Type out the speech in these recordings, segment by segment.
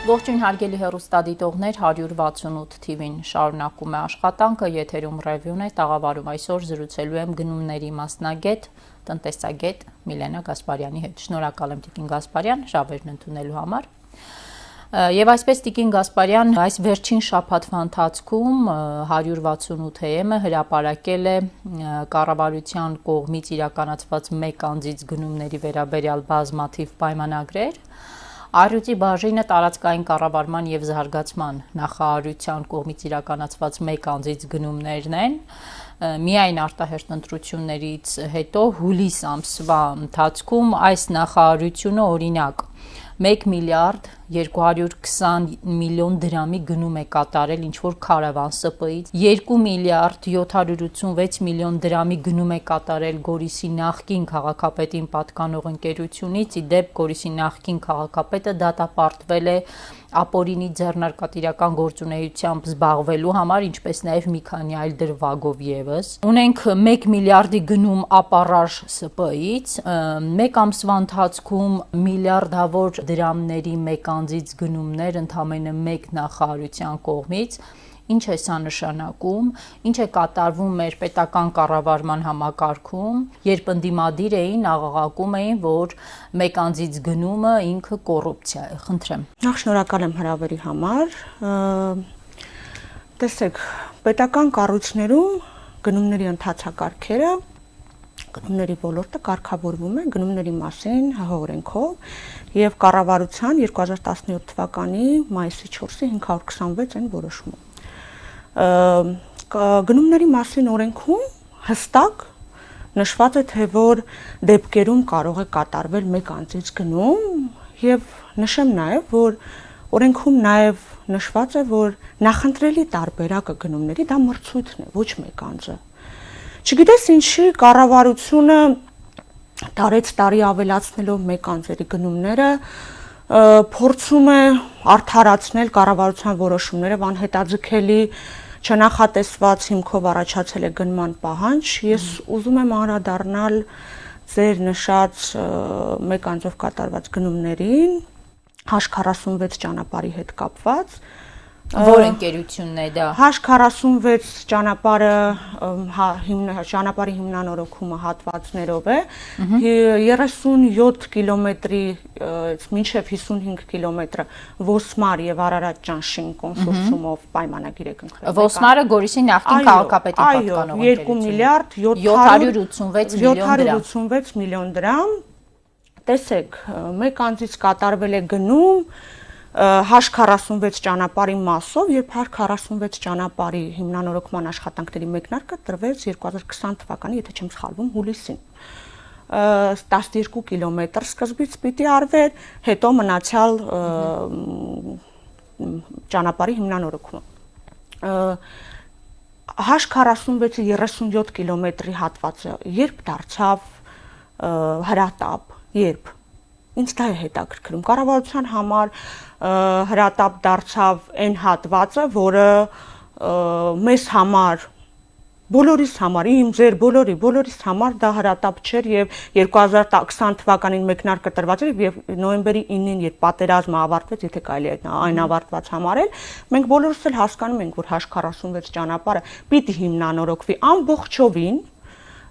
Ողջույն հարգելի հեռուստադիտողներ, 168 TV-ն շարունակում է աշխատանքը, եթերում ռևյուն է, տաղավարում այսօր զրուցելու եմ գնումների մասնագետ, տնտեսագետ Միլենա Գասպարյանի հետ։ Շնորհակալ եմ Տիկին Գասպարյան ժաբերն ընդունելու համար։ Եվ այսպես Տիկին Գասպարյան, այս վերջին շաբաթվա ընթացքում 168-ը հրապարակել է կառավարության կողմից իրականացված մեկ անձից գնումների վերաբերյալ բազմաթիվ պայմանագրեր։ Առյուծի բաժինը տարածքային կառավարման եւ զարգացման նախարարության կողմից իրականացված մեկ անձից գնումներն են։ Միայն արտահերթ ընտրություններից հետո հուլիս ամսվա ընթացքում այս նախարարությունը օրինակ 1 միլիարդ 220 միլիոն դրամի գնում է կատարել ինչ-որ քարավան ՍՊ-ից, 2 միլիարդ 786 միլիոն դրամի գնում է կատարել Գորիսի նախկին քաղաքապետին պատկանող ընկերությունից, ի դեպ Գորիսի նախկին քաղաքապետը դատապարտվել է ապօրինի ձեռնարկատիրական գործունեությամբ զբաղվելու համար, ինչպես նաև մի քանի այլ դրվագով եւս։ Ունենք 1 միլիարդի գնում ապառաժ ՍՊ-ից, մեկ ամսվա ընթացքում միլիարդավոր դրամների մեկ անձից գնումներ ընդամենը մեկ նախարարության կողմից։ Ինչ է սա նշանակում, ինչ է կատարվում մեր պետական կառավարման համակարգում, երբ ընդդիմադիր էին, աղաղակում էին, որ մեկ անձից գնումը ինքը կոռուպցիա է։ Խնդրեմ։ Նախ շնորհակալ եմ հրավերի համար։ Տեսեք, պետական կառույցներում գնումների ընթացակարգերը, գնումների ոլորտը կարգավորվում է գնումների մասին օրենքով եւ կառավարության 2017 թվականի մայիսի 4-ի 526 են որոշումը։ Գնումների մասին օրենքում հստակ նշված է, թե որ դեպքերում կարող է կատարվել մեկ անձից գնում եւ նշեմ նաեւ, որ օրենքում նաեւ նշված է, որ նախընտրելի տարբերակը գնումների դա մրցույթն է, ոչ մեկ անձը։ Չգիտես ինչի կառավարությունը տարեց տարի ավելացնելով մեկ անձերի գնումները փորձում է արդարացնել կառավարության որոշումները, անհետաձգելի չնախատեսված հիմքով առաջացել է գնման պահանջ։ Ես ուզում եմ անդրադառնալ ձեր նշած մեկ անձով կատարված գնումներին H46 ճանապարհի հետ կապված։ Որ ընկերությունն է դա։ H46 ճանապարհը ճանապարհի հիմնանորոգումը հատվածներով է 37 կիլոմետրի մինչև 55 կիլոմետրը Ոսմար եւ Արարատ Ջանշին կոնսորցիումով պայմանագիր է կնքվել։ Ոսմարը Գորիսի նախկին քաղաքապետի պատկանող ընկերություն։ 2 միլիարդ 786 միլիոն դրամ։ Տեսեք, մեկ անձից կատարվել է գնում H46 ճանապարհի մասով, երբ H46 ճանապարհի հիմնանորոգման աշխատանքների մեկնարկը տրվեց 2020 թվականի, եթե չեմ սխալվում, հուլիսին։ 12 կիլոմետր սկզբից պիտի արվեր, հետո մնացյալ ճանապարհի հիմնանորոգումը։ H46-ի 37 կիլոմետրի հատվածը երբ դարձավ հրատապ, երբ ինձ դա է հետաքրքրում։ Կառավարության համար հրատապ դարձավ այն հատվածը, որը մեզ համար, բոլորիս համար, իմ ձեր բոլորիս համար դա հրատապ չէր եւ 2020 թվականին մեկնարկը տրված էր եւ նոյեմբերի 9-ին, երբ պատերազմը ավարտվեց, եթե կարելի է այն ավարտված համարել, մենք բոլորս էլ հասկանում ենք, որ H46 ճանապարհը պիտի հիմնանորոգվի ամբողջովին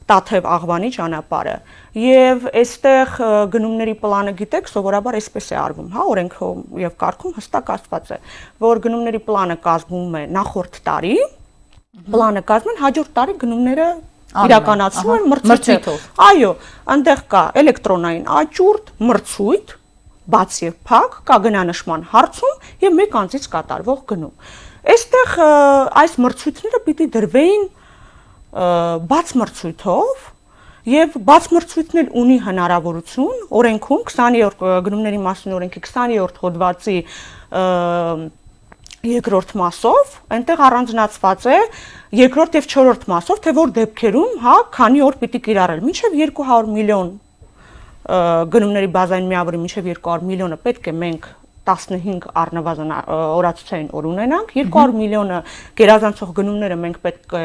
Տաթև Աղվանի ճանապարհը եւ այստեղ գնումների պլանը գիտեք սովորաբար այսպես է արվում, հա, օրենքով եւ կարգում հստակ ասված է, որ գնումների պլանը կազմվում է նախորդ տարի, պլանը կազմում են հաջորդ տարի գնումները իրականացվում են մրցույթով։ Այո, այնտեղ կա էլեկտրոնային աճուրդ, մրցույթ, բաց եւ փակ, կա գնանշման հարցում եւ մեկ անձից կատարվող գնում։ Այստեղ այս մրցույթները պիտի դրվեին բաց մրցույթով եւ բաց մրցույթն էլ ունի հնարավորություն օրենքում 20-րդ գնումների մասին օրենքի 20-րդ հոդվածի երկրորդ մասով այնտեղ առանձնացված է երկրորդ եւ չորրորդ մասով թե որ դեպքերում հա քանի օր պիտի կիրառել մինչեւ 200 միլիոն գնումների բազային միավորի մինչեւ 200 միլիոնը պետք է մենք 15 առնվազն օրացուցային օր ունենանք, 200 միլիոնը գերազանցող գնումները մենք պետք է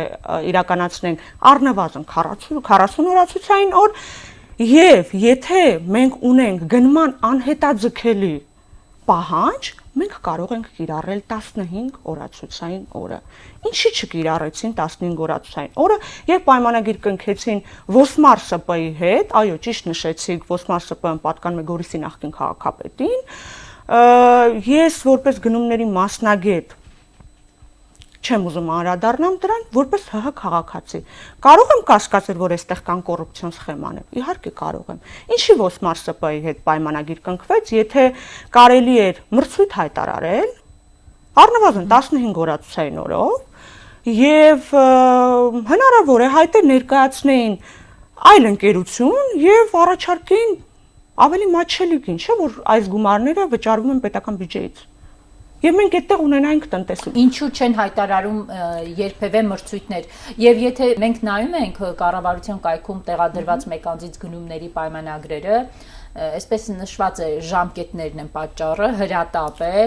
իրականացնենք առնվազն 40 օրացուցային օր եւ եթե մենք ունենք գնման անհետաձգելի պահանջ, մենք կարող ենք կիրառել 15 օրացուցային օրը։ Ինչի՞ չկիրառեցին 15 օրացուցային օրը, երբ պայմանագիր կնքեցին Ոսմար ՍՊ-ի հետ, այո, ճիշտ նշեցիք, Ոսմար ՍՊ-ն պատկանում է Գորիսի նախկին քաղաքապետին, ես որպես գնումների մասնագետ չեմ ուզում անդրադառնամ դրան, որպես ՀՀ քաղաքացի։ Կարող եմ կասկածել, որ այստեղ կան կոռուպցիոն սխեմաներ։ Իհարկե կարող եմ։ Ինչի Ոսմար ՍՊ-ի հետ պայմանագիր կնքվեց, եթե կարելի էր մրցույթ հայտարարել, առնվազն 15 օրացուցային օրով, եւ հնարավոր է հայտեր ներկայացնեին այլ ընկերություն եւ առաջարկեին ավելի մատչելի գին, չէ՞ որ այս գումարները վճարվում են պետական բյուջեից։ Եվ մենք այդտեղ ունենայինք տնտեսություն։ Ինչու չեն հայտարարում երբևէ մրցույթներ։ Եվ եթե մենք նայում ենք կառավարության կայքում տեղադրված մեկ անձից գնումների պայմանագրերը, այսպես նշված է ժամկետներն են պատճառը, հրատապ է,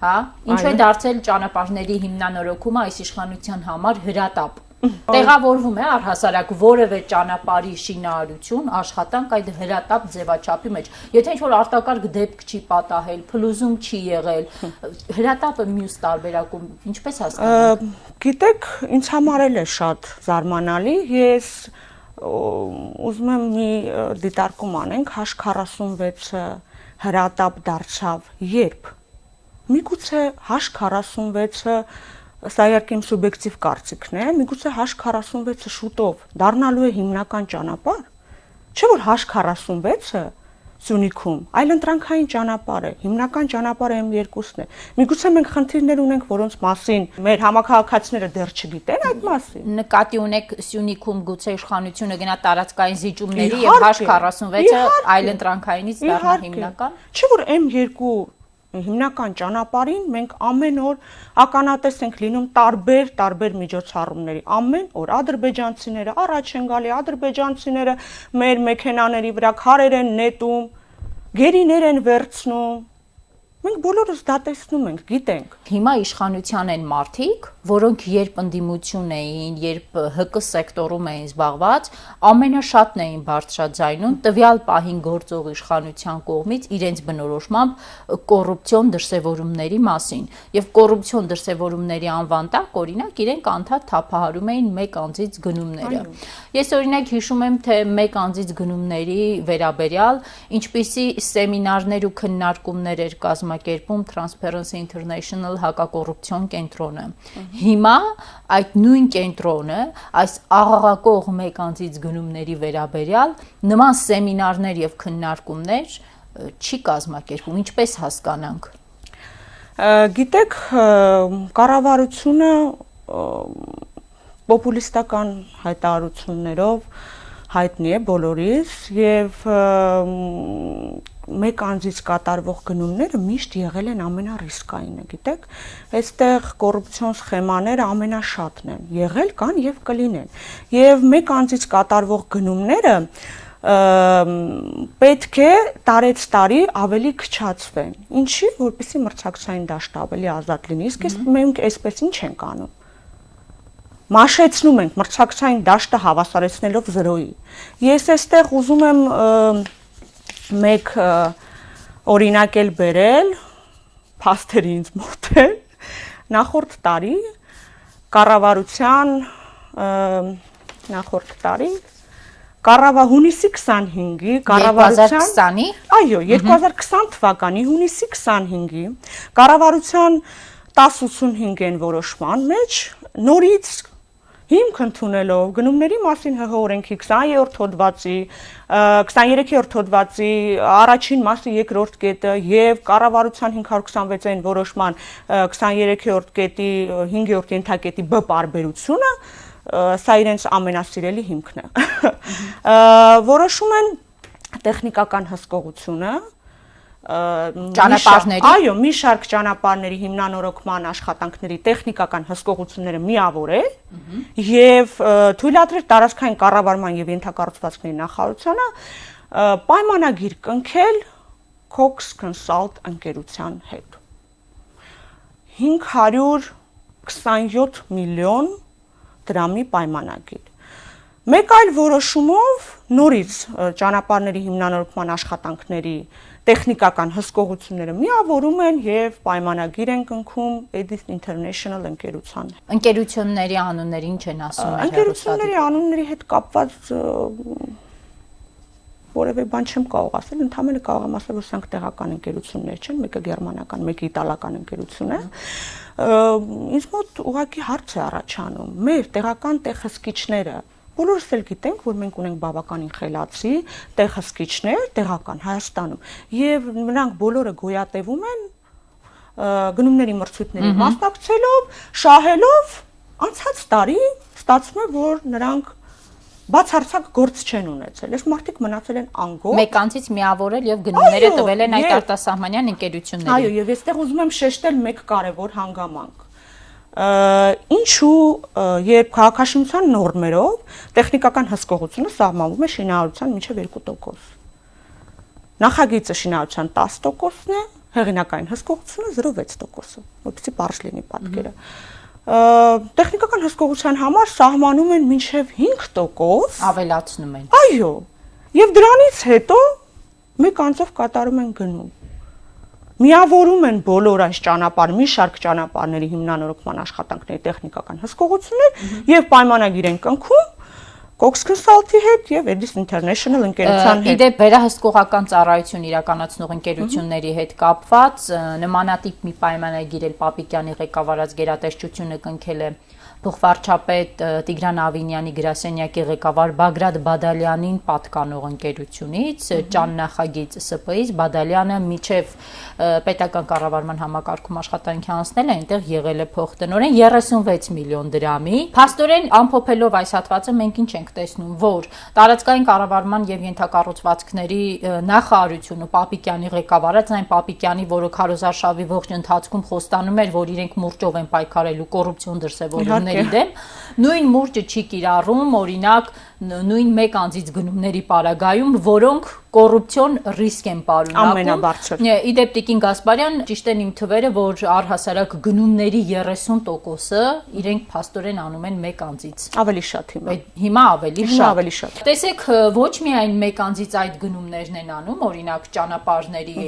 հա, ինչու է դարձել ճանապարհների հիմնանորոգումը այս իշխանության համար հրատապ։ Տեղավորվում է առհասարակ որևէ ճանապարհի շինարարություն, աշխատանք այդ հրատապ ձևաչափի մեջ։ Եթե ինչ-որ արտակարգ դեպք չի պատահել, փլուզում չի եղել, հրատապը մյուս տարբերակում ինչպես հասկանալ։ Գիտեք, ինձ համար էլ է շատ զարմանալի, ես ուզում եմ մի դիտարկում անենք, H46-ը հրատապ դարձավ երբ։ Միգուցե H46-ը Սա իհարկե իմ սուբյեկտիվ կարծիքն է, միգուցե H46-ը շուտով դառնալու է հիմնական ճանապարհ, չէ՞ որ H46-ը Սյունիքում այլընտրանքային ճանապարհ է, հիմնական ճանապարհը M2-ն է։ Միգուցե մենք խնդիրներ ունենք, որոնց մասին մեր համակարգացիները դեռ չգիտեն այդ մասին։ Նկատի ունեք Սյունիքում գուցե իշխանությունը գնա տարածքային զիջումների եւ H46-ը այլընտրանքայինից դառնա հիմնական։ Չէ՞ որ M2 հիմնական ճանապարհին մենք ամեն օր ականատես ենք լինում տարբեր միջոցառումների, ամեն օր ադրբեջանցիները առաջ են գալի, ադրբեջանցիները մեր մեքենաների վրա քարեր են նետում, գերիներ են վերցնում, մենք բոլորս դա տեսնում ենք, գիտենք։ Հիմա իշխանության են մարդիկ, որոնք երբ ընդդիմություն էին, երբ ՀԿ սեկտորում էին զբաղված, ամենաշատն էին բարձրաձայնում տվյալ պահին գործող իշխանության կողմից իրենց բնորոշմամբ կոռուպցիոն դրսևորումների մասին։ Եվ կոռուպցիոն դրսևորումների անվան տակ, օրինակ, իրենք անդադ թափահարում էին մեկ անձից գնումները։ Ես օրինակ հիշում եմ, թե մեկ անձից գնումների վերաբերյալ ինչպիսի սեմինարներ ու քննարկումներ էր կազմակերպում Transparency International հակակոռուպցիոն կենտրոնը։ Հիմա այդ նույն կենտրոնը այս աղաղակող մեկ անձից գնումների վերաբերյալ նման սեմինարներ եւ քննարկումներ չի կազմակերպում, ինչպես հասկանանք։ Գիտեք, կառավարությունը պոպուլիստական հայտարարություններով հայտնի է բոլորիս եւ մեկ անձից կատարվող գնումները միշտ եղել են ամենառիսկայինը, գիտեք, այստեղ կոռուպցիոն սխեմաները ամենաշատն են, եղել կան եւ կլինեն։ Եվ մեկ անձից կատարվող գնումները պետք է տարեց տարի ավելի քչացվեն։ Ինչի՞, որպեսզի մրցակցային դաշտը ավելի ազատ լինի։ Իսկ մենք այսպես ինչ ենք անում։ Մաշեցնում ենք մրցակցային դաշտը հավասարեցնելով 0-ի։ Ես այստեղ ուզում եմ մեկ օրինակ էլ բերել, փաստերի ինձ մոտ է, նախորդ տարի կառավարության հունիսի 25-ի կառավարության 2020-ի, այո, 2020 թվականի հունիսի 25-ի կառավարության 1085 են որոշման մեջ նորից հիմք ընդունելով գնումների մասին ՀՀ օրենքի 20-րդ հոդվածի, 23-րդ հոդվածի առաջին մասի երկրորդ կետը եւ կառավարության 526-ային որոշման 23-րդ կետի 5-րդ ենթակետի B պարբերությունը, սա իրենց ամենասիրելի հիմքն է։ Որոշում են տեխնիկական հսկողությունը, ճանապարհների, այո, մի շարք ճանապարհների հիմնանորոգման աշխատանքների տեխնիկական հսկողությունները միավորել եւ թույլատրել տարածքային կառավարման եւ ենթակառուցվածքների նախարարությանը պայմանագիր կնքել Cox Consult ընկերության հետ 527 միլիոն դրամի պայմանագիր։ Մեկ այլ որոշումով նորից ճանապարհների հիմնանորոգման աշխատանքների տեխնիկական հսկողությունները միավորում են եւ պայմանագիր են կնքում Edis International ընկերության։ Ընկերությունների անունները ինչ են ասում։ Ընկերությունների անունների հետ կապված որևէ բան չեմ կարող ասել, ընդհանրապես կարող եմ ասել, որ սրանք տեղական ընկերություններ չեն, մեկը գերմանական, մեկը իտալական ընկերություն է։ Ինձ մոտ ուղղակի հարց է առաջանում։ Մեր տեղական տեղհսկիչները բոլորս էլ գիտենք, որ մենք ունենք բավականին խելացի տեղհսկիչներ տեղական Հայաստանում, եւ նրանք բոլորը գոյատևում են գնումների մրցույթների մասնակցելով, շահելով, անցած տարի ստացվում է, որ նրանք բացարձակ գործ չեն ունեցել։ Այս մարդիկ մնացել են անգոտ։ Մեկ անձից միավորել եւ գնումները տվել են այդ արտասահմանյան ընկերություններին։ Այո, եւ այստեղ ուզում եմ շեշտել մեկ կարևոր հանգամանք։ Ինչու երբ քաղաքաշինության նորմերով տեխնիկական հսկողությունը սահմանվում է շինարարության մինչև 2%։ Նախագիծը շինարարության 10%-ն է, հեղինակային հսկողությունը 0.6%-ը, որպեսզի բարձր լինի պատկերը։ Տեխնիկական հսկողության համար սահմանում են մինչև 5%, ավելացնում են։ Այո, եւ դրանից հետո մեկ անձով կատարում են գնում։ Միավորում են բոլոր այս ճանապարհ, մի շարք ճանապարհների հիմնանորոգման աշխատանքների տեխնիկական հսկողություններ եւ պայմանագիր են կնքում Cox Consult-ի հետ եւ Edis International ընկերության հետ։ Իդեպ վերահսկողական ծառայություն իրականացնող ընկերությունների հետ կապված նմանատիպ մի պայմանագիր էլ Պապիկյանի ղեկավարած գերատեսչությունը կնքել է փոխվարչապետ Տիգրան Ավինյանի գրասենյակի ղեկավար Բագրատ Բադալյանին պատկանող ընկերությունից, Ճան նախագիծ ՍՊ-ից Բադալյանը միջև պետական կառավարման համակարգում աշխատանքի անցնել է, այնտեղ եղել է փոխտնօրեն 36 միլիոն դրամի։ Փաստորեն ամփոփելով այս հատվածը մենք ինչ ենք տեսնում, որ տարածքային կառավարման եւ ենթակառուցվածքների նախարարությունը Պապիկյանի ղեկավարած այն Պապիկյանի, որը քարոզարշավի ողջ ընթացքում խոստանում էր, որ իրենք մուրճով են պայքարելու կոռուպցիոն դրսևորումների դեմ, նույն մուրճը չի կիրառում, օրինակ նույն մեկ անձից գնումների պարագայում, որոնք կոռուպցիոն ռիսկ են պարունակում։ Ամենաբարձր։ Իդեպ Տիկին Գասպարյան, ճիշտ են իմ թվերը, որ առհասարակ գնումների 30%-ը իրենք փաստորեն անում են մեկ անձից։ Ավելի շատ Հիմա ավելի շատ։ Տեսեք, ոչ միայն մեկ անձից այդ գնումներն են անում, օրինակ ճանապարհների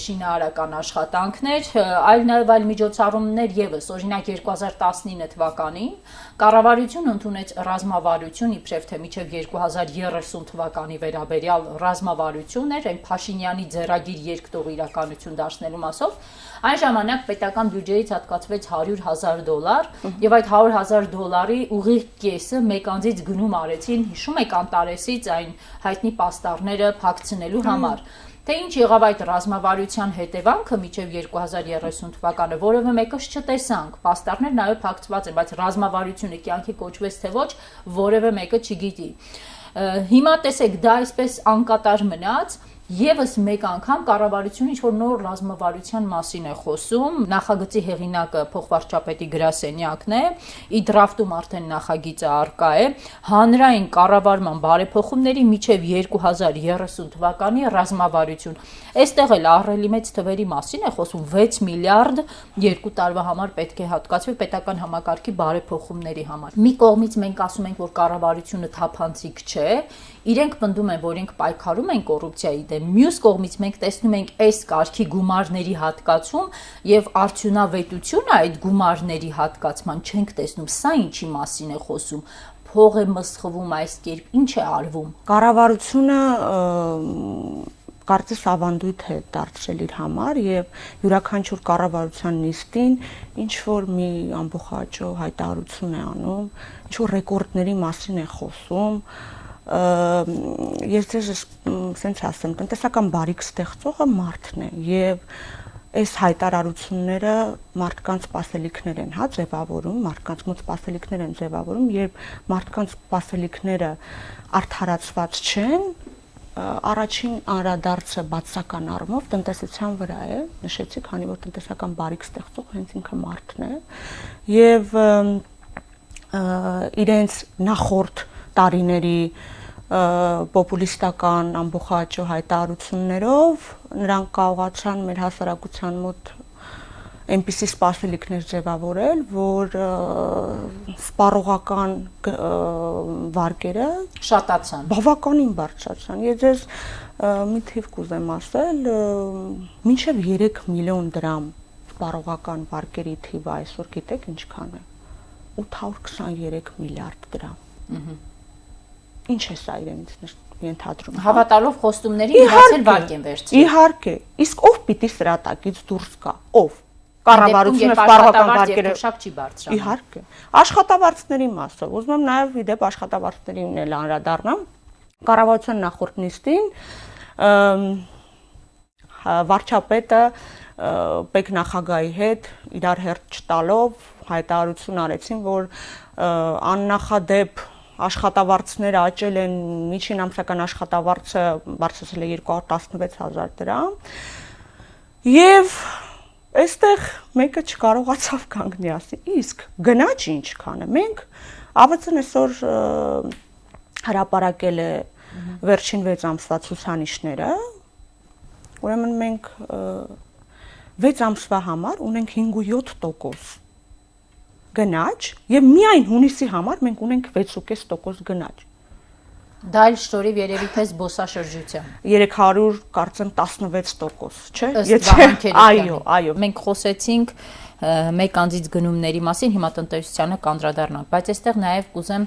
շինարարական աշխատանքներ, այլ նաև այլ միջոցառումներ եւս, օրինակ 2019 թվականին կառավարությունը ընդունեց ռազմավարություն իբրև թե մինչև 2030 թվականի վերաբերյալ ռազմավարություն էր, այն Փաշինյանի ձեռագիր երկտող իրականություն դարձնելու մասով, այն ժամանակ պետական բյուջեից հատկացվեց $100,000 եւ այդ $100,000-ի ուղիղ կեսը մեկ անձից գնում արեցին, հիշում եք Անտարեսից այն հայտնի պաստառները փակցնելու համար։ Թե ինչ եղավ այդ ռազմավարության հետևանքը մինչև 2030 թվականը, որևէ մեկս չտեսանք, պաստառներ նաև փակցված են, բայց ռազմավարությունը կյանքի կոչվեց թե ոչ, որևէ մեկը չգիտի։ Հիմա տեսեք, դա այսպես անկատար մնաց, Եվս մեկ անգամ կառավարությունը ինչ-որ նոր ռազմավարության մասին է խոսում, նախագծի հեղինակը փոխվարչապետի գրասենյակն է, իդրաֆտում արդեն նախագիծը արկա է, հանրային կառավարման բարեփոխումների միջև 2030 թվականի ռազմավարություն։ Այստեղ էլ ահռելի մեծ թվերի մասին է խոսում, 6 միլիարդ 2 տարվա համար պետք է հատկացվի պետական համակարգի բարեփոխումների համար։ Մի կողմից մենք ասում ենք, որ կառավարությունը թափանցիկ չէ, իրենք պնդում են, որ իրենք պայքարում են կոռուպցիայի դեմ, մյուս կողմից մենք տեսնում ենք այս կարգի գումարների հատկացում եւ արդյունավետությունը այդ գումարների հատկացման չենք տեսնում, սա ինչի մասին է խոսում, փող է մսխվում այս կերպ, ինչ է արվում։ Կառավարությունը կարծես ավանդույթ է դարձրել իր համար եւ յուրաքանչյուր կառավարության նիստին ինչ որ մի ամբողջաճո հայտարարություն է անում, ինչ որ ռեկորդների մասին է խոսում, ես ձեզ ասենց ասեմ, տնտեսական բարիք ստեղծողը մարդն է եւ այս հայտարարությունները մարդկանց սպասելիքներ են, ձևավորում, մարդկանց մոտ սպասելիքներ են ձևավորում, երբ մարդկանց սպասելիքները արդարացված չեն, առաջին անդրադարձը բացական առումով տնտեսության վրա է, նշեցի, քանի որ տնտեսական բարիք ստեղծող հենց ինքը մարդն է եւ իրենց նախորդ տարիների պոպուլիստական ամբողջաճո հայտարարություններով նրանք կարողացան մեր հասարակության մոտ այնպիսի սպասելիքներ ձևավորել, որ սպառողական վարկերը շատացան։ Բավականին բարձրացան։ Ես ձեզ մի թիվ կուզեմ ասել, մինչև 3 միլիոն դրամ սպառողական վարկերի թիվը այսօր գիտեք ինչքան է։ 823 միլիարդ դրամ։ Ինչ է սա իրենից ենթադրում։ Հավատալով խոստումներին իրացել վարկ են վերցրել։ Իհարկե, իսկ ով պիտի սրատակից դուրս գա։ Ով։ Կառավարությունը սպառողական վարկերը շակ չի բարձրանում։ Իհարկե։ Աշխատավարձների մասով, ուզում եմ նաև իդեպ աշխատավարձներին էլ անդրադառնամ։ Կառավարության նախորդ նիստին վարչապետը պետնախագահի հետ իրար հերթ չտալով հայտարարություն արեցին, որ աննախադեպ աշխատավարձները աճել են, միջին ամսական աշխատավարձը բարձրացել է 216,000 դրամ եւ այստեղ մեկը չկարողացավ կանգնի ասի, իսկ գնաճ ինչքան է։ Մենք ԱՎԾ-ն այսօր հրապարակել է վերջին 6 ամսվա ցուցանիշները, ուրեմն մենք 6 ամսվա համար ունենք 5.7% գնաճ եւ միայն հունիսի համար մենք ունենք 6.5% գնաճ։ Դա էլ շնորհիվ երևի թե զբոսաշրջության 300 կարծեմ 16%, չէ՞։ Այո, մենք խոսեցինք մեկ անձից գնումների մասին, հիմա տնտեսությանը կանդրադառնանք, բայց այստեղ նաև կուզեմ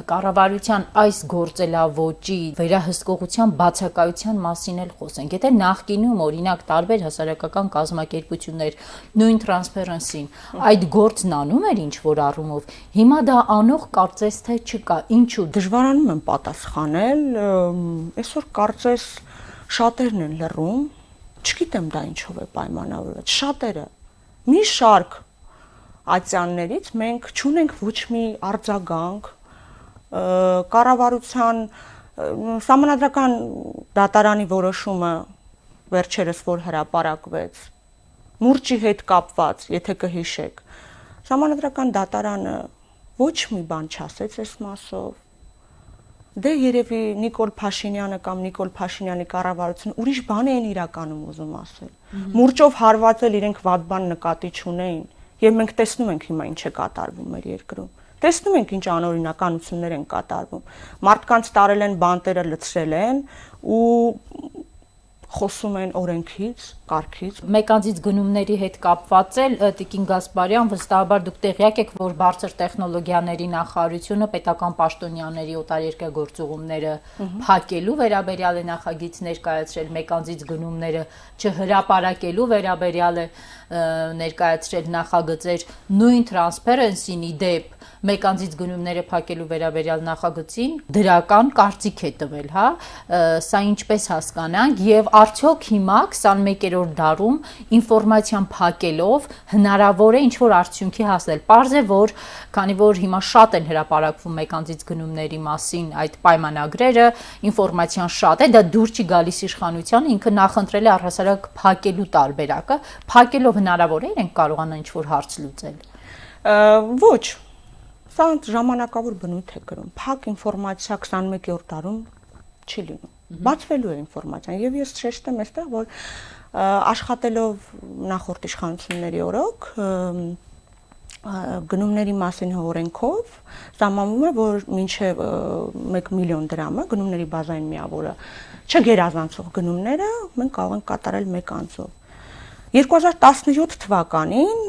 կառավարության այս գործելավոճի վերահսկողության բացակայության մասին էլ խոսենք։ Եթե նախկինում օրինակ տարբեր հասարակական կազմակերպություններ նույն Transparency-ին այդ գործն անում էր ինչ որ առումով, հիմա դա անող կարծես թե չկա։ Ինչու։ Դժվարանում եմ պատասխանել, այսօր կարծես շատերն են լռում, չգիտեմ դա ինչով է պայմանավորված, շատերը մի շարք ատյաններից մենք չունենք ոչ մի արձագանք կառավարության սահմանադրական դատարանի որոշումը վերջերս որ հրապարակվեց մուրճի հետ կապված, եթե կհիշեք, սահմանադրական դատարանը ոչ մի բան չասեց այս մասով։ Դե երևի Նիկոլ Փաշինյանը կամ Նիկոլ Փաշինյանի կառավարությունը ուրիշ բան էին իրականում ուզում ասել։ Մուրճով հարվածել իրենք վատ բան նկատի չունեին, եւ մենք տեսնում ենք հիմա ինչ է կատարվում մեր երկրում։ Տեսնում ենք ինչ անօրինականություններ են կատարվում։ Մարդկանց տարել են բանտերը լցրել են ու խոսում են օրենքից, կարգից։ Մեկ անձից գնումների հետ կապված էլ Տիկին Գասպարյան, վստահաբար դուք տեղյակ եք, որ բարձր տեխնոլոգիաների նախարարությունը պետական պաշտոնյաների օտարերկրյա գործուղումները փակելու վերաբերյալ է նախագիծ ներկայացրել, մեկ անձից գնումները չհրապարակելու վերաբերյալ է ներկայացրել նախագծեր, նույն Transparency-ն ի դեպ մեկ անձից գնումները փակելու վերաբերյալ նախագծին դրական կարծիք է տվել, հա, սա ինչպես հասկանանք եւ արդյոք հիմա 21-րդ դարում ինֆորմացիան փակելով հնարավոր է ինչ-որ արդյունքի հասնել։ Պարզ է, որ քանի որ հիմա շատ են հրապարակվում մեկ անձից գնումների մասին այդ պայմանագրերը, ինֆորմացիան շատ է, դա դուր չի գալիս իշխանությանը, ինքը նախընտրել է առհասարակ փակելու տարբերակը, փակելով հնարավոր է իրենք կարողանան ինչ-որ հարց լուծել։ Ոչ, սա ժամանակավոր բնույթ է կրում։ Փակ ինֆորմացիա 21-րդ դարում չի լինում։ Բացվելու է ինֆորմացիան եւ ես շեշտեմ այստեղ, որ աշխատելով նախորդ իշխանությունների օրոք գնումների մասին օրենքով սահմանվում է, որ մինչև 1 միլիոն դրամը գնումների բազային միավորը չգերազանցող գնումները մենք կարող ենք կատարել մեկ անձով։ 2017 թվականին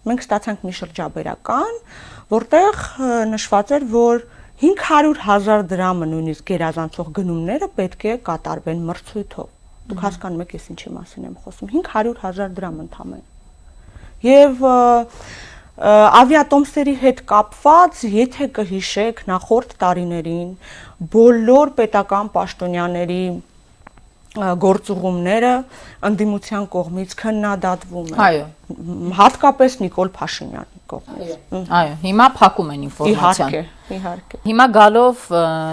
մենք ստացանք մի շրջաբերական, որտեղ նշված էր, որ 500,000 դրամը նույնիսկ գերազանցող գնումները պետք է կատարվեն մրցույթով։ Դուք հասկանում եք, ես ինչի մասին եմ խոսում։ 500,000 դրամ ընդամենը։ Եվ ավիատոմսերի հետ կապված, եթե կհիշեք, նախորդ տարիներին բոլոր պետական պաշտոնյաների գործուղումները ընդդիմության կողմից քննադատվում են։ Այո, հատկապես Նիկոլ Փաշինյանի կողմից։ Այո, հիմա փակում են ինֆորմացիան։ Իհարկե։ Հիմա գալով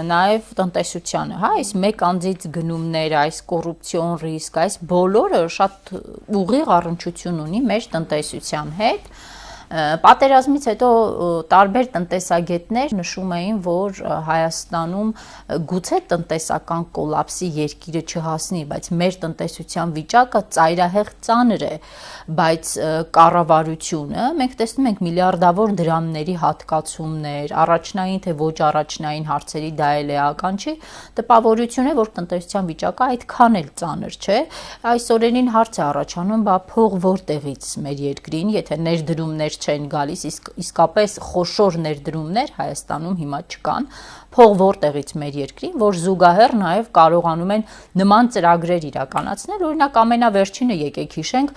նաև տնտեսությանը, հա, այս մեկ անձից գնումները, այս կոռուպցիոն ռիսկ, այս բոլորը շատ ուղիղ առնչություն ունի մեր տնտեսության հետ։ Պատերազմից հետո տարբեր տնտեսագետներ նշում էին, որ Հայաստանում գուցե տնտեսական կոլապսի երկիրը չհասնի, բայց մեր տնտեսության վիճակը ծայրահեղ ծանր է, բայց կառավարությունը, մենք տեսնում ենք միլիարդավոր դրամների հատկացումներ, առաջնային թե ոչ առաջնային հարցերի դա էլ էական չի, տպավորություն է, որ տնտեսության վիճակը այդքան էլ ծանր չէ, այս օրերին հարց է առաջանում, բա փող որտեղից մեր երկրին, եթե ներդրումներ չեն գալիս, իսկապես խոշոր ներդրումներ Հայաստանում հիմա չկան, փող որտեղից մեր երկրին, որ զուգահեռ նաև կարողանում են նման ծրագրեր իրականացնել, օրինակ ամենավերջինը եկեք հիշենք,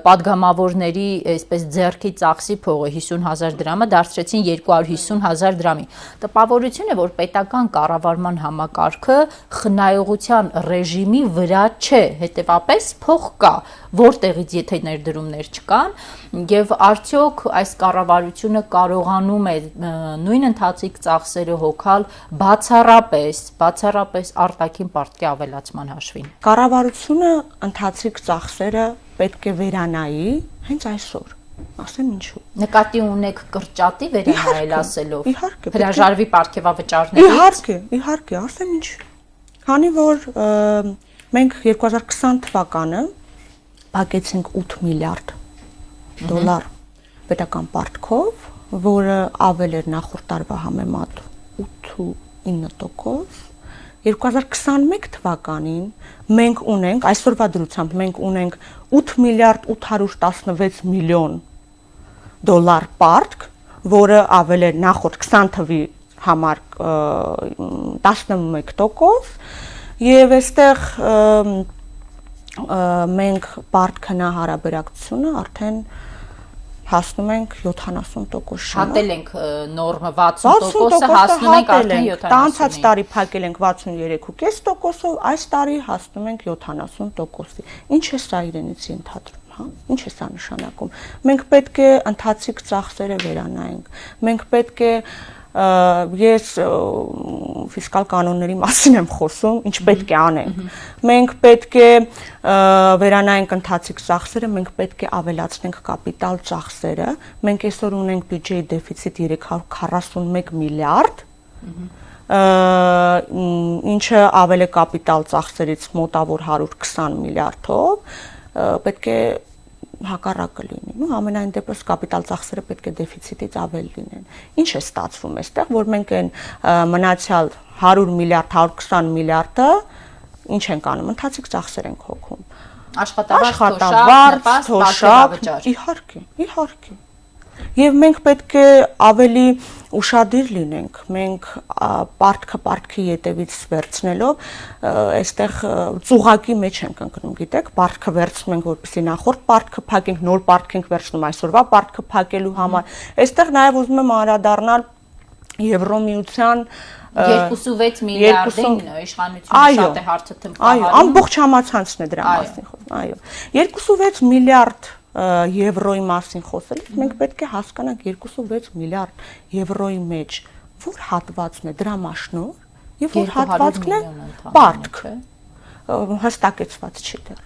падգամավորների այսպես ձեռքի ծախսի փողը 50,000 դրամը դարձրեցին 250,000 դրամի։ Տպավորություն է, որ պետական կառավարման համակարգը խնայողության ռեժիմի վրա չէ, հետևապես փող կա, որտեղից եթե ներդրումներ չկան, եւ արդյոք այս կառավարությունը կարողանում է նույն ընթացիկ ծախսերը հոգալ բացառապես արտաքին պարտքի ավելացման հաշվին։ Կառավարությունը ընթացիկ ծախսերը պետք է վերանայի հենց այսօր։ Ասեմ ինչու։ Նկատի ունեք կրճատի վերանայել ասելով։ Իհարկե, հրաժարվի պարգևավճարներից։ Իհարկե, ասեմ ինչ։ Քանի որ մենք 2020 թվականը փակեցինք 8 միլիարդ դոլար պետական պարտքով, որը ավել էր նախորդ տարվա համեմատ 8.9%, 2021 թվականին մենք ունենք, այսօրվա դրությամբ մենք ունենք 8 միլիարդ 816 միլիոն դոլար պարտք, որը ավել էր նախորդ 20 թվի համար 11%, եւ այստեղ մենք պարտքնա հարաբերակցությունը արդեն հասնում ենք 70% շնորհ։ Հատել ենք նորմը 60%-ը, հասնում ենք արդեն 70%-ին։ Անցած տարի փակել ենք 63.5%-ով, այս տարի հասնում ենք 70%-ի։ Ինչ է սա իրենից ենթադրում, հա? Ինչ է սա նշանակում։ Մենք պետք է ընթացիկ ծախսերը վերանայենք։ Մենք պետք է ես ֆիսկալ կանոնների մասին եմ խոսում, ինչ պետք է անենք։ Մենք պետք է վերանայենք ընթացիկ ծախսերը, մենք պետք է ավելացնենք կապիտալ ծախսերը։ Մենք այսօր ունենք բյուջեի դեֆիցիտ 341 միլիարդ, ինչը ավել է կապիտալ ծախսերից մոտավոր 120 միլիարդով, պետք է հակառակը լինի, ամենայն դեպս կապիտալ ծախսերը պետք է դեֆիցիտից ավել լինեն։ Ինչ է ստացվում այստեղ, որ մենք այն մնացյալ 100 միլիարդ, 120 միլիարդը ինչ ենք անում, ընթացիկ ծախսեր ենք հոգում։ Աշխատավարձ, թոշակ, իհարկե։ Եվ մենք պետք է ավելի ուշադիր լինենք, մենք պարտքի ետևից վերցնելով, այստեղ ծուղակի մեջ ենք ընկնում, գիտեք, պարտքը վերցնում ենք, որպեսզի նախորդ պարտքը փակենք, նոր պարտք ենք վերցնում այսօրվա պարտքը փակելու համար։ Այստեղ նաև ուզում եմ անդրադառնալ Եվրոմիության 2.6 միլիարդին իշխանությունը շատ է հարցը թմբկահարում։ Այո, ամբողջ համացանցն է դրա մասին խոսում, այո։ 2.6 միլիարդ եվրոյի մասին խոսելիս մենք պետք է հասկանանք 2.6 միլիարդ եվրոյի մեջ որ հատվածն է դրամաշնոր եւ որ հատվածն է պարտք հստակեցված չի դեռ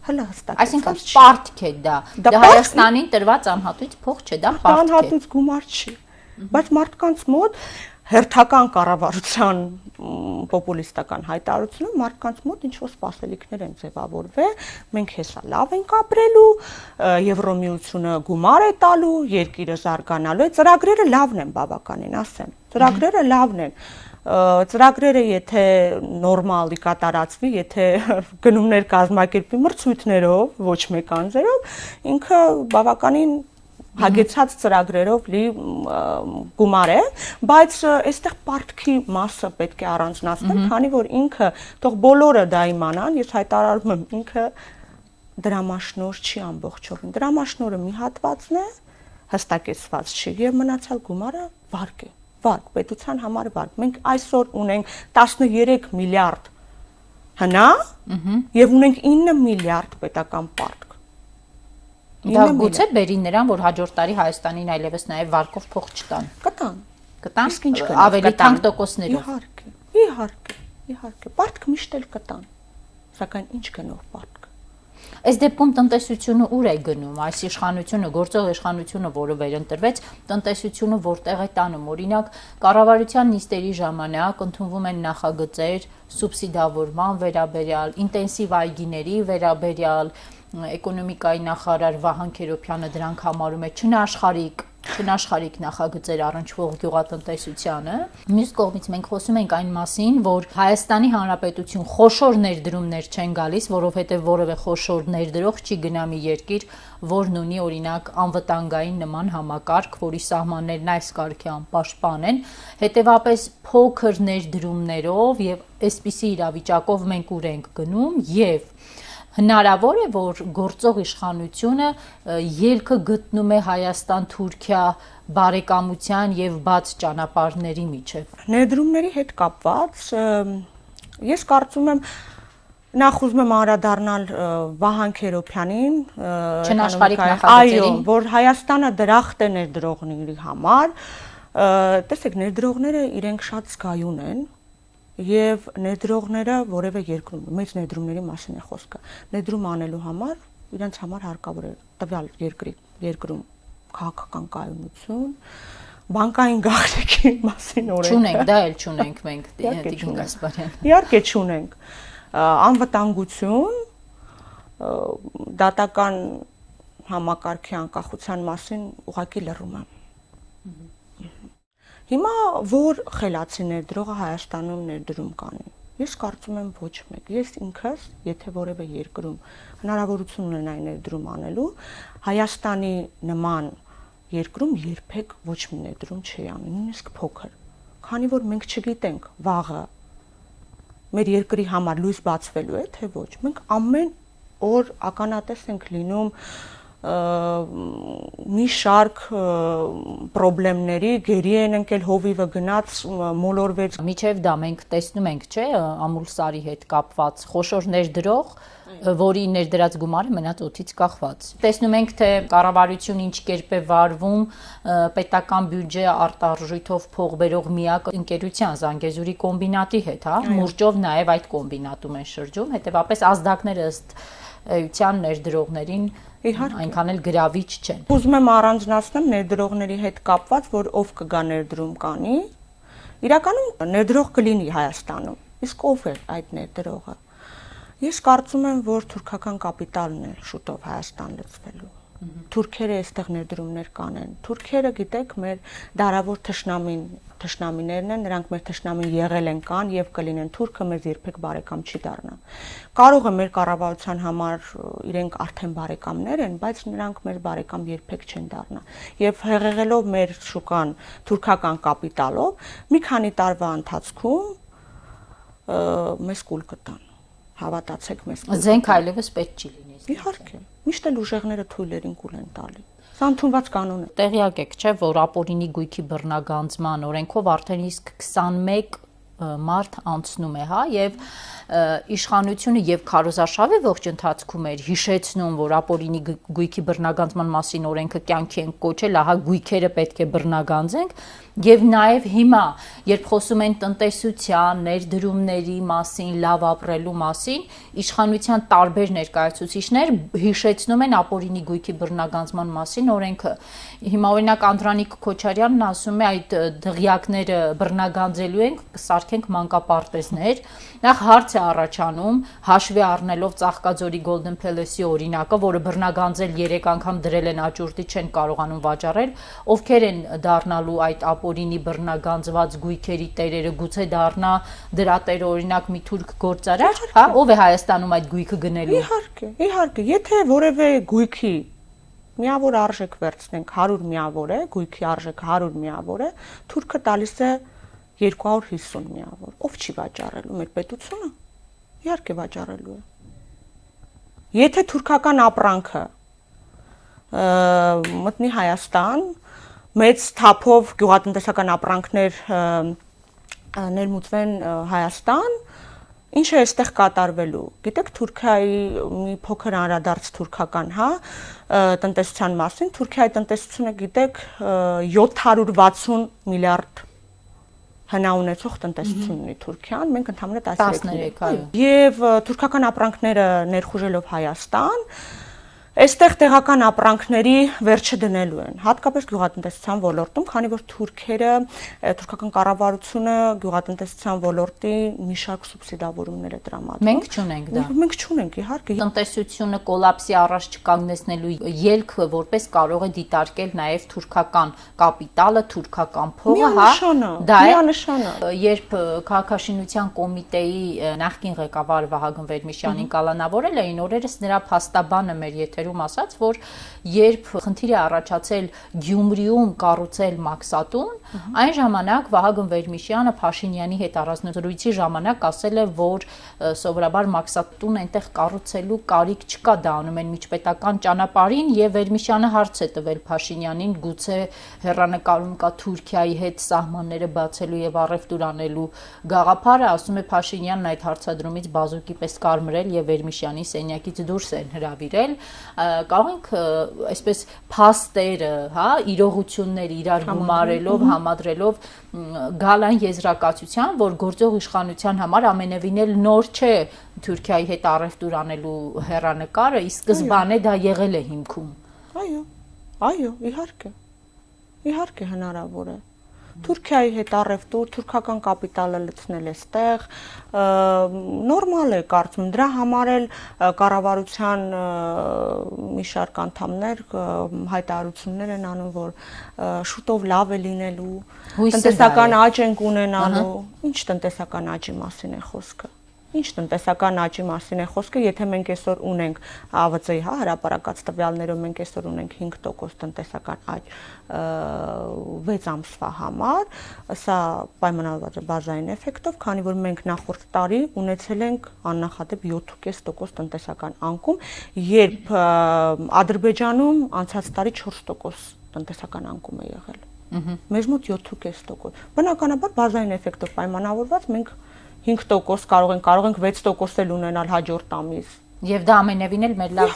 հələ հստակեցված այսինքն պարտք է դա Հայաստանին տրված անհատույց փող չէ դա պարտք է անհատույց գումար չի բայց մարդկանց մոտ հերթական կառավարության պոպուլիստական հայտարարությունը մարդկանց մոտ ինչ որ սպասելիքներ են ձևավորվել մենք հեսա լավ ենք ապրելու Եվրոմիությունը գումար է տալու երկիրը զարգանալու է ծրագրերը լավն են բավականին ասեմ ծրագրերը լավն են ծրագրերը եթե նորմալի կատարածվի եթե գնումներ կազմակերպվի մրցույթներով ոչ մեկ անձերով ինքը բավականին հագեցած ծրագրերով լի գումար է, բայց այստեղ պարտքի մասը պետք է առանձնացնել, քանի որ ինքը թող բոլորը դա իմանան, ես հայտարարում եմ, ինքը դրամաշնոր չի ամբողջովին։ Դրամաշնորը մի հատվածն է, հստակեցված չի, եւ մնացյալ գումարը վարկ է, վարկ, պետության համար վարկ։ Մենք այսօր ունենք 13 միլիարդ հնա եւ ունենք 9 միլիարդ պետական պարտք։ Դա գուցե բերի նրան, որ հաջորդ տարի Հայաստանին այլևս նաև վարկով փող չտան։ Կտան։ Իսկ ինչ կան։ Ավելի թանկ տոկոսներով։ Իհարկե։ Պարտք միշտ էլ կտան։ Սակայն ինչ գնով պարտք։ Այս դեպքում տնտեսությունը ուր է գնում, այս իշխանությունը, գործող իշխանությունը, որը վերընտրվեց, տնտեսությունը որտեղ է տանում։ Օրինակ, կառավարության նիստերի ժամանակ ընդունվում են նախագծեր սուբսիդավորման վերաբերյալ, ինտենսիվ այգիների վերաբերյալ, էկոնոմիկայի նախարար Վահան Քերոբյանը դրանք համարում է չնաշխարհիկ նախագծեր առնչվող գյուղատնտեսությանը։ Մյուս կողմից մենք խոսում ենք այն մասին, որ Հայաստանի Հանրապետություն խոշոր ներդրումներ չեն գալիս, որովհետև որևէ խոշոր ներդրող չի գնա մի երկիր, որն ունի օրինակ անվտանգային նման համակարգ, որի սահմաններն այս կարգի անպաշտպան են, հետևապես փոքր ներդրումներով եւ այսպիսի իրավիճակով մենք ուր ենք գնում եւ հնարավոր է, որ գործող իշխանությունը ելքը գտնում է Հայաստան-Թուրքիա բարեկամության եւ բաց ճանապարհների միջև։ Ներդրումների հետ կապված ես կարծում եմ նախ ուզում եմ անդրադառնալ Վահան Քերոբյանին, չնաշխարհիկ նախագծերին, որ Հայաստանը դրախտ է ներդրողների համար, տեսեք, ներդրողները իրենք շատ զգայուն են եւ ներդրողները որևէ երկրում մեծ ներդրումների մասին է խոսքը ներդրում անելու համար իրենց համար հարկավոր է տվյալ երկրում քաղաքական կայունություն բանկային գաղտնիքի մասին օրենք չունենք, դա էլ չունենք մենք Տիգրան Գասպարյան։ Իհարկե չունենք անվտանգություն դատական համակարգի անկախության մասին ուղղակի լռում եմ Հիմա որ խելացի ներդրողը Հայաստանում ներդրում կանի ես կարծում եմ ոչ մեկ ես ինքս եթե որևէ երկրում հնարավորություն ունենայի ներդրում անելու Հայաստանի նման երկրում երբեք ոչ մի ներդրում չի անի նույնիսկ փոքր քանի որ մենք չգիտենք վաղը մեր երկրի համար լույս բացվելու է թե ոչ մենք ամեն օր ականատես ենք լինում մի շարք խնդիրների գերի են ընկել հովիվը գնաց մոլորվեց Միջև դա մենք տեսնում ենք, չէ, ամուլսարի հետ կապված խոշոր ներդրող, որի ներդրած գումարը մնաց օդից կախված։ Տեսնում ենք, թե կառավարությունը ինչ կերպ է վարվում պետական բյուջե արտարժույթով փող բերող միակ ընկերության Զանգեզուրի կոմբինատի հետ, հա, մուրճով նաև այդ կոմբինատում են շրջում, հետևապես ազդակները ըստ էության ներդրողներին այնքան էլ գրավիչ չեն։ Ուզում եմ առանձնացնեմ ներդրողների հետ կապված, որ ով կգա ներդրում կանի, իրականում ներդրող կլինի Հայաստանում, իսկ ով է այդ ներդրողը։ Ես կարծում եմ, որ թուրքական կապիտալն է շուտով Հայաստան լցվելու։ Թուրքերը այստեղ ներդրումներ կանեն։ Թուրքերը, գիտեք, մեր դարավոր թշնամիներն են, նրանք մեր թշնամին եղել են կան եւ կլինեն։ Թուրքը մեզ երբեք բարեկամ չի դառնա։ Կարող է մեր կառավարության համար իրենք արդեն բարեկամներ են, բայց նրանք մեր բարեկամ երբեք չեն դառնա։ Եվ հեղեղելով մեր շուկան թուրքական կապիտալով, մի քանի տարվա ընթացքում մեզ կուլ կտան։ Հավատացեք մեզ։ Զենք այլևս պետք չի լինի։ Իհարկե, միշտ էլ ուժեղները թույլերին կուլ են տալի։ Սա ընդունված կանոն է։ Տեղյակ եք, չէ, որ ապօրինի գույքի բռնագանձման օրենքով արդեն իսկ 21 մարտ անցնում է, հա, եւ իշխանությունը եւ քարոզարշավը ողջ ընթացքում էր հիշեցնում, որ ապօրինի գույքի բռնագանձման մասին օրենքը կյանքի են կոչել, ահա գույքերը պետք է բռնագանձենք եւ նաեւ հիմա, երբ խոսում են տնտեսության, ներդրումների մասին, լավ ապրելու մասին, իշխանության տարբեր ներկայացուցիչներ հիշեցնում են ապօրինի գույքի բռնագանձման մասին օրենքը։ Հիմա օրինակ Անդրանիկ Քոչարյանն ասում է այդ դղյակները բռնագանձելու ենք, կսարքենք մանկապարտեզներ։ Նախ հարց է առաջանում, հաշվի առնելով Ծաղկաձորի Golden Palace-ի օրինակը, որը բռնագանձել 3 անգամ դրել են աճուրդի չեն կարողանում վաճառել, ովքեր են դառնալու այդ ապօրինի բռնագանձված գույքերի տերերը, գուցե դառնա դրա տերը օրինակ մի թուրք գործարար, հա, ով է Հայաստանում այդ գույքը գնելու։ Իհարկե, եթե որևէ գույքի միավոր արժեք վերցնենք 100 միավոր է, գույքի արժեքը 100 միավոր է, թուրքը տալիս է 250 միավոր։ Ով չի վաճառելու մեր պետությունը։ Իհարկե վաճառելու է։ Եթե թուրքական ապրանքը մտնի Հայաստան, մեծ թափով գյուղատնտեսական ապրանքներ ներմուծվեն Հայաստան, ինչ է այստեղ կատարվելու։ Գիտեք, Թուրքիայի մի փոքր անդրադարձ թուրքական, հա, տնտեսության մասին, Թուրքիայի տնտեսությունը գիտեք 760 միլիարդ հնաունեցող տնտեսություն ունի Թուրքիան, մենք ընդհանրապես 13, այո։ Եվ թուրքական ապրանքները ներխուժելով Հայաստան, այստեղ տեղական ապրանքների վերջը դնելու են, հատկապես գյուղատնտեսության ոլորտում, քանի որ թուրքական կառավարությունը գյուղատնտեսության ոլորտի մի շարք սուբսիդավորումներ է տրամադրում։ Մենք չունենք դա։ Մենք չունենք, իհարկե։ Տնտեսությունը կոլապսի առաջ չկանգնեցնելու ելք որպես կարող է դիտարկել նաև թուրքական կապիտալը, թուրքական փողը, դա է միանշանը։ Երբ քաղաքաշինության կոմիտեի նախկին ղեկավար Վահագն Վերմիշյանին կալանավորել էին, օրերս նրա փաստաբանը մեր եթերում ասաց, որ երբ խնդիր է առաջացել Գյումրիում կառուցել մաքսատուն, այն ժամանակ Վահագն Վերմիշյանը Փաշինյանի հետ առանձնազրույցի ժամանակ ասել է, որ սովորաբար մաքսատուն այնտեղ կառուցելու կարիք չկա, դա անում են միջպետական ճանապարհին, եւ Վերմիշյանը հարց է տվել Փաշինյանին, գուցե հեռանկարում կա Թուրքիայի հետ սահմանները բացելու եւ առևտուր անելու գաղափարը, ասում է Փաշինյանն այդ հարցադրումից բազուկի պես կարմրել եւ Վերմիշյանի սենյակից դուրս են հրավիրել, կարող ենք այսպես փաստերը, հա, իրողությունները իրար գումարելով, համադրելով գալ այն եզրակացության, որ գործող իշխանության համար ամենևին էլ նոր չէ Թուրքիայի հետ առևտուր անելու հեռանկարը, իսկ սկզբանե դա եղել է հիմքում։ Այո, իհարկե հնարավոր է։ Թուրքիայի հետ առևտուր, թուրքական կապիտալը լցնել էստեղ, նորմալ է կարծում, դրա համար էլ կառավարության մի շարք անդամներ հայտարարություններ են անում, որ շուտով լավ է լինելու, տնտեսական աճ ենք ունենալու, ինչ տնտեսական աճի մասին է խոսքը։ Ինչ տնտեսական աճի մասին է խոսքը, եթե մենք այսօր ունենք ԱՎԾ-ի, հա, հրապարակած տվյալներով մենք այսօր ունենք 5% տնտեսական աճ 6 ամսվա համար, սա պայմանավորված է բազային էֆեկտով, քանի որ մենք նախորդ տարի ունեցել ենք աննախադեպ 7.5% տնտեսական անկում, երբ Ադրբեջանում անցած տարի 4% տնտեսական անկում է եղել։ Մեզ մոտ 7.5%։ Բնականաբար բազային էֆեկտով պայմանավորված մենք 5% կարող ենք 6% էլ ունենալ հաջորդ ամիս։ Եվ դա ամենևին էլ մեր լավ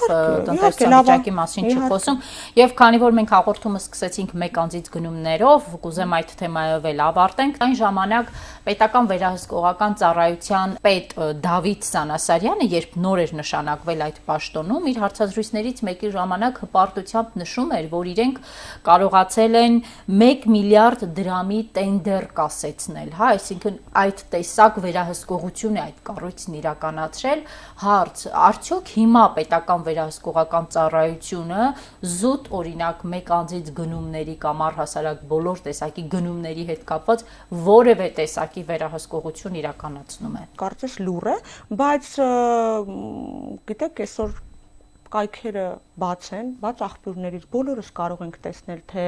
տնտեսական վիճակի մասին չի խոսում, եւ քանի որ մենք հաղորդումը սկսեցինք մեկ անձից գնումներով, կուզեմ այդ թեմայով էլ ավարտենք, այն ժամանակ պետական վերահսկողական ծառայության պետ Դավիթ Սանասարյանը, երբ նոր էր նշանակվել այդ պաշտոնում, իր հարցազրույցներից մեկի ժամանակ հպարտությամբ նշում էր, որ իրենք կարողացել են 1 միլիարդ դրամի տենդեր կասեցնել, հա, այսինքն այդ տեսակ վերահսկողություն է այդ կառույցն իրականացրել, հարց արդյոք հիմա պետական վերահսկողական ծառայությունը զուտ օրինակ մեկ անձից գնումների կամ առհասարակ բոլոր տեսակի գնումների հետ կապված որևէ տեսակի վերահսկողություն իրականացնում է։ Կարծես լուր է, բայց գիտեք, այսօր կայքերը բաց են, բաց աղբյուրներից բոլորս կարող ենք տեսնել, թե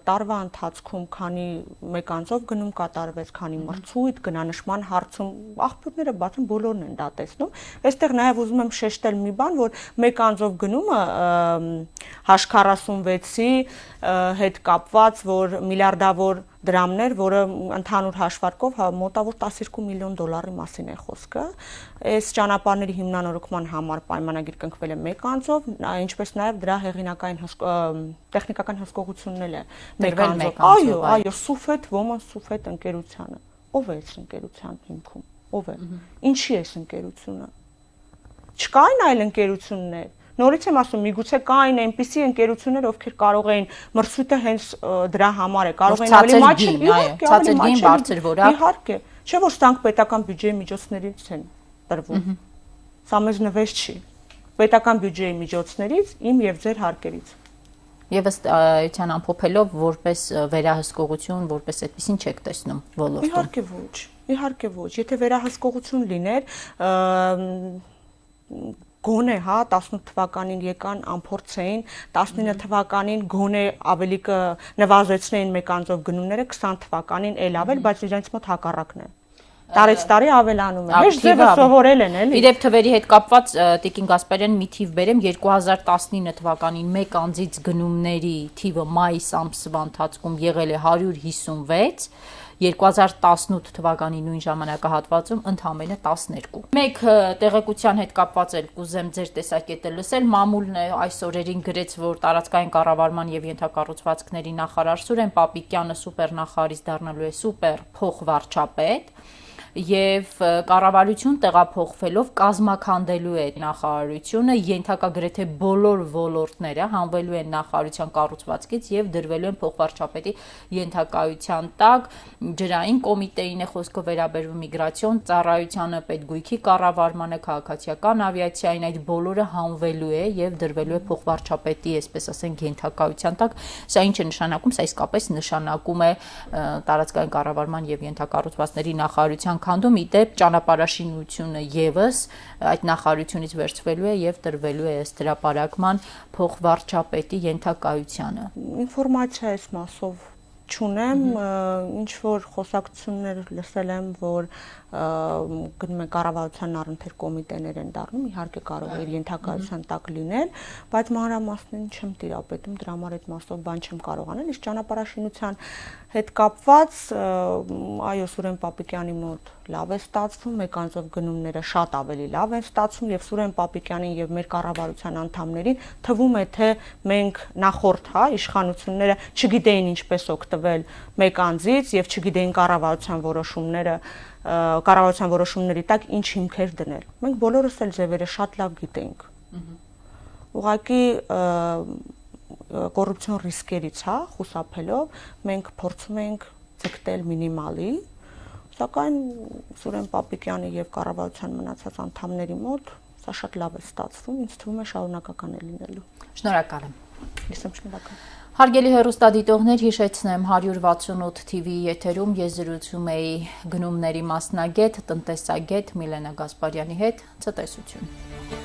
տարվա ընթացքում քանի մեկ անձով գնում կատարվեց, քանի մրցույթ, գնանշման հարցում աղբյուրները բաց են, բոլորն են դա տեսնում։ Այստեղ նաև ուզում եմ շեշտել մի բան, որ մեկ անձով գնումը H46-ի հետ կապված, որ միլիարդավոր դրամներ, որը ընդհանուր հաշվարկով մոտավոր 12 միլիոն դոլարի մասին է խոսքը։ Այս ճանապարհների հիմնանորոգման համար պայմանագիր կնքվել է մեկ անձով, ինչպես նաև դրա հեղինակային տեխնիկական հսկողությունն էլ է մեկ անձով։ Այո, Սուֆետ, Woman Sufet ընկերությանը։ Ով է այս ընկերության հիմքում։ Ով է։ Ինչի է այս ընկերությունը։ Չկային այլ ընկերություններ։ Նորից եմ ասում, միգուցե կային այնպիսի ընկերություններ, ովքեր կարող էին մրցույթը հենց դրա համար է, կարող էին ավելի մաչել, ցածր գին, բարձր որակ։ Իհարկե, չէ՞ որ սրանք պետական բյուջեի միջոցներից են տրվում։ Սա մեզ նվեր չի։ Պետական բյուջեի միջոցներից իմ եւ ձեր հարկերից։ Եվ ըստ էության ամփոփելով որպես վերահսկողություն, որպես այդպեսին չեք տեսնում ոլորտում։ Իհարկե ոչ։ Եթե վերահսկողություն լիներ, գոնե, հա, 18 թվականին եկան ամփորձեին, 19 թվականին գոնե ավելի կնվազեցնեին մեկ անձով գնումները, 20 թվականին էլ ավել, բայց իրենց մոտ հակառակն է։ Տարեց տարի ավելանում է։ Մեր ձևը սովորել են, էլի։ Իրեւ թվերի հետ կապված Տիկին Գասպարյան մի թիվ բերեմ 2019 թվականին մեկ անձից գնումների թիվը մայիս ամսվա ընթացքում եղել է 156, 2018 թվականի նույն ժամանակահատվածում ընդամենը 12։ Մեկ տեղեկության հետ կապված էլ կուզեմ ձեր տեսակետը լսել, մամուլն է այս օրերին գրեց, որ տարածքային կառավարման եւ ենթակառուցվածքների նախարար Սուրեն Պապիկյանը սուպեր նախարարից դառնալու է սուպեր փոխվարչապետ եւ կառավարություն տեղափոխվելով կազմաքանդելու է նախարարությունը, ենթակա գրեթե բոլոր ոլորտները հանվելու են նախարարության կառուցվածքից եւ դրվելու են փոխվարչապետի ենթակայության տակ, ջրային կոմիտեին է խոսքը վերաբերվում, միգրացիոն ծառայությանը, պետգույքի կառավարմանը, քաղաքացիական ավիացիային, այդ բոլորը հանվելու է եւ դրվելու է փոխվարչապետի, այսպես ասենք, ենթակայության տակ։ Սա ինչ է նշանակում, սա իսկապես նշանակում է տարածքային կառավարման եւ ենթակառուցվածքների նախարարության քանդում, իդեպ ճանապարհաշինությունը եւս այդ նախարարությունից վերցվելու է եւ տրվելու է ըստ հրապարակման փոխվարչապետի ենթակայությանը։ Ինֆորմացիա այս մասով չունեմ, ինչ որ խոսակցություններ լսել եմ, որ գնում են կառավարության առընթեր կոմիտեներ են դառնում, իհարկե կարող է ենթակայության տակ լինել, բայց մանրամասներին չեմ տիրապետում, դրա համար այդ մասով բան չեմ կարող անել, իսկ ճանապարհաշինության հետ կապված այո Սուրեն Պապիկյանի մոտ լավ է ստացվում, մեկ անձով գնումները շատ ավելի լավ են ստացվում եւ Սուրեն Պապիկյանին եւ մեր կառավարության անդամներին թվում է թե մենք նախորդ իշխանությունները չգիտեին ինչպես օգտվել մեկ անձից եւ չգիտեին կառավարության որոշումների տակ ինչ հիմքեր դնել։ Մենք բոլորս էլ ձևերը շատ լավ գիտենք։ Ուղղակի կոռուպցիոն ռիսկերից, խուսափելով մենք փորձում ենք ձգտել մինիմալի, սակայն Սուրեն Պապիկյանի եւ կառավարության մնացած անդամների մոտ սա շատ լավ է ստացվում, ինձ թվում է շարունակական է լինելու։ Շնորհակալ եմ։ Ես եմ շնորհակալ։ Հարգելի հեռուստադիտողներ, հիշեցնեմ 168 TV եթերում ես զրուցում էի գնումների մասնագետ, տնտեսագետ Միլենա Գասպարյանի հետ, ցտեսություն։